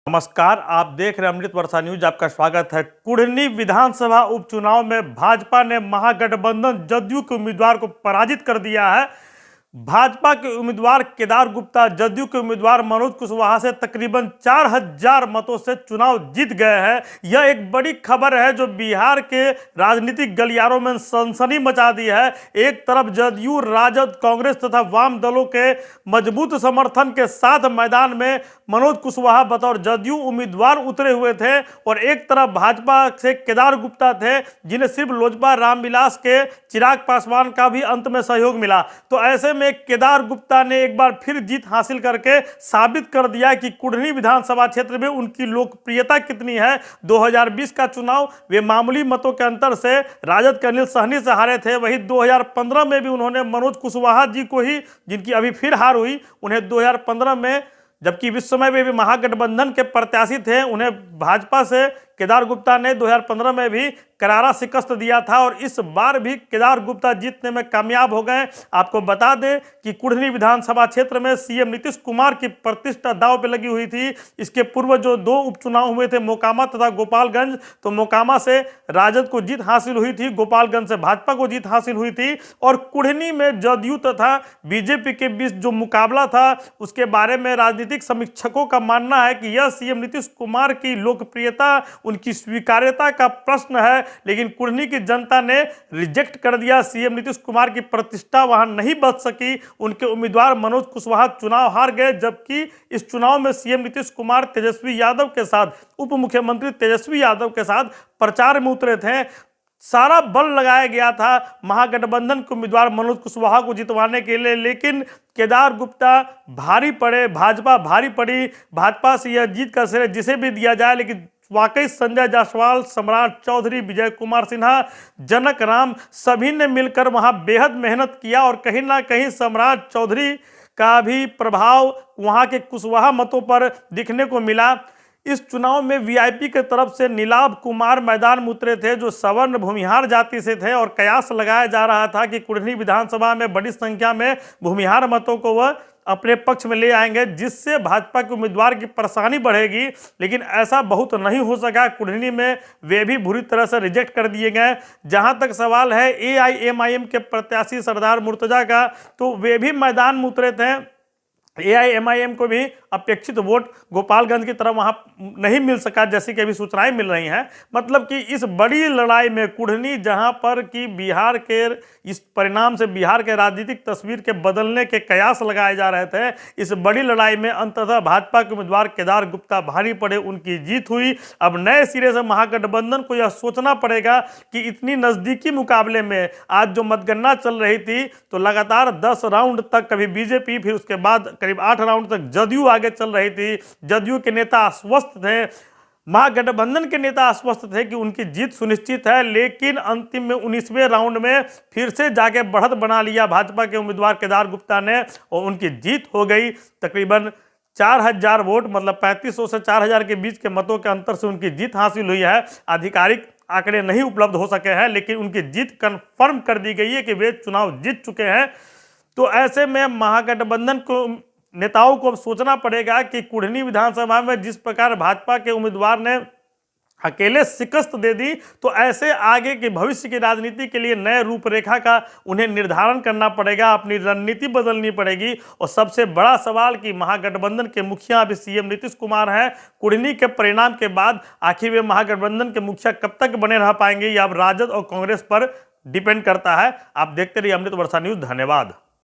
नमस्कार, आप देख रहे हैं अमृत वर्षा न्यूज। आपका स्वागत है। कुढ़नी विधानसभा उपचुनाव में भाजपा ने महागठबंधन जदयू के उम्मीदवार को पराजित कर दिया है। भाजपा के उम्मीदवार केदार गुप्ता जदयू के उम्मीदवार मनोज कुशवाहा से तकरीबन 4000 मतों से चुनाव जीत गए हैं। यह एक बड़ी खबर है जो बिहार के राजनीतिक गलियारों में सनसनी मचा दी है। एक तरफ जदयू, राजद, कांग्रेस तथा वाम दलों के मजबूत समर्थन के साथ मैदान में मनोज कुशवाहा बतौर जदयू उम्मीदवार उतरे हुए थे और एक तरफ भाजपा से केदार गुप्ता थे जिन्हें सिर्फ लोजपा रामविलास के चिराग पासवान का भी अंत में सहयोग मिला। तो ऐसे में केदार गुप्ता ने एक बार फिर जीत हासिल करके साबित कर दिया कि कुढ़नी विधानसभा क्षेत्र में उनकी लोकप्रियता कितनी है। 2020 का चुनाव वे मामूली मतों के अंतर से राजद के अनिल सहनी से हारे थे। वहीं 2015 में भी उन्होंने मनोज कुशवाहा जी को ही, जिनकी अभी फिर हार हुई, उन्हें 2015 में, जबकि इस समय वे भी महागठबंधन के प्रत्याशी थे, उन्हें भाजपा से केदार गुप्ता ने 2015 में भी करारा शिकस्त दिया था और इस बार भी केदार गुप्ता जीतने में कामयाब हो गए। आपको बता दें कि कुढ़नी विधानसभा क्षेत्र में सीएम नीतीश कुमार की प्रतिष्ठा दांव पे लगी हुई थी। इसके पूर्व जो दो उपचुनाव हुए थे, मोकामा तथा गोपालगंज, तो मोकामा से राजद को जीत हासिल हुई थी, गोपालगंज से भाजपा को जीत हासिल हुई थी और कुढ़नी में जदयू तथा बीजेपी के बीच जो मुकाबला था उसके बारे में राजनीतिक समीक्षकों का मानना है कि यह सीएम नीतीश कुमार की लोकप्रियता, उनकी स्वीकार्यता का प्रश्न है। लेकिन कुढ़नी की जनता ने रिजेक्ट कर दिया। सीएम नीतीश कुमार की प्रतिष्ठा वहां नहीं बच सकी। उनके उम्मीदवार मनोज कुशवाहा चुनाव हार गए, जबकि इस चुनाव में सीएम नीतीश कुमार तेजस्वी यादव के साथ, उप मुख्यमंत्री तेजस्वी यादव के साथ प्रचार में उतरे थे। सारा बल लगाया गया था महागठबंधन के उम्मीदवार मनोज कुशवाहा को जितवाने के लिए, लेकिन केदार गुप्ता भारी पड़े, भाजपा भारी पड़ी। भाजपा से यह जीत का श्रेय जिसे भी दिया जाए, लेकिन वाकई संजय जायसवाल, सम्राट चौधरी, विजय कुमार सिन्हा, जनक राम सभी ने मिलकर वहां बेहद मेहनत किया और कहीं ना कहीं सम्राट चौधरी का भी प्रभाव वहां के कुशवाहा मतों पर दिखने को मिला। इस चुनाव में वीआईपी के तरफ से नीलाभ कुमार मैदान में उतरे थे जो सवर्ण भूमिहार जाति से थे और कयास लगाया जा रहा था कि कुढ़नी विधानसभा में बड़ी संख्या में भूमिहार मतों को वह अपने पक्ष में ले आएंगे, जिससे भाजपा के उम्मीदवार की परेशानी बढ़ेगी। लेकिन ऐसा बहुत नहीं हो सका। कुढ़नी में वे भी बुरी तरह से रिजेक्ट कर दिए गए। जहां तक सवाल है एआईएमआईएम के प्रत्याशी सरदार मुर्तजा का, तो वे भी मैदान में उतरे थे। एआईएमआईएम को भी अपेक्षित वोट गोपालगंज की तरफ वहां नहीं मिल सका, जैसी कि अभी सूचनाएं मिल रही हैं। मतलब कि इस बड़ी लड़ाई में कुढ़नी, जहां पर कि बिहार के इस परिणाम से बिहार के राजनीतिक तस्वीर के बदलने के कयास लगाए जा रहे थे, इस बड़ी लड़ाई में अंततः भाजपा के उम्मीदवार केदार गुप्ता भारी पड़े, उनकी जीत हुई। अब नए सिरे से महागठबंधन को यह सोचना पड़ेगा कि इतनी नजदीकी मुकाबले में आज जो मतगणना चल रही थी, तो लगातार 10 राउंड तक कभी बीजेपी, फिर उसके बाद करीब 8 राउंड तक जदयू आगे चल रही थी। जदयू के नेता आश्वस्त थे, महागठबंधन के नेता आश्वस्त थे कि उनकी जीत सुनिश्चित है, लेकिन अंतिम में 19वें राउंड में फिर से जाके बढ़त बना लिया भाजपा के उम्मीदवार केदार गुप्ता ने और उनकी जीत हो गई। तकरीबन 4000 वोट, मतलब 3500 से 4000 के बीच के मतों के अंतर से उनकी जीत हासिल हुई है। आधिकारिक आंकड़े नहीं उपलब्ध हो सके हैं, लेकिन उनकी जीत कन्फर्म कर दी गई है कि वे चुनाव जीत चुके हैं। तो ऐसे में महागठबंधन को नेताओं को अब सोचना पड़ेगा कि कुढ़नी विधानसभा में जिस प्रकार भाजपा के उम्मीदवार ने अकेले शिकस्त दे दी, तो ऐसे आगे के भविष्य की राजनीति के लिए नए रूपरेखा का उन्हें निर्धारण करना पड़ेगा, अपनी रणनीति बदलनी पड़ेगी। और सबसे बड़ा सवाल कि महागठबंधन के मुखिया अभी सीएम नीतीश कुमार हैं। कुढ़नी के परिणाम के बाद आखिर वे महागठबंधन के मुखिया कब तक बने रह पाएंगे, यह अब राजद और कांग्रेस पर डिपेंड करता है। आप देखते रहिए अमृत वर्षा न्यूज। धन्यवाद।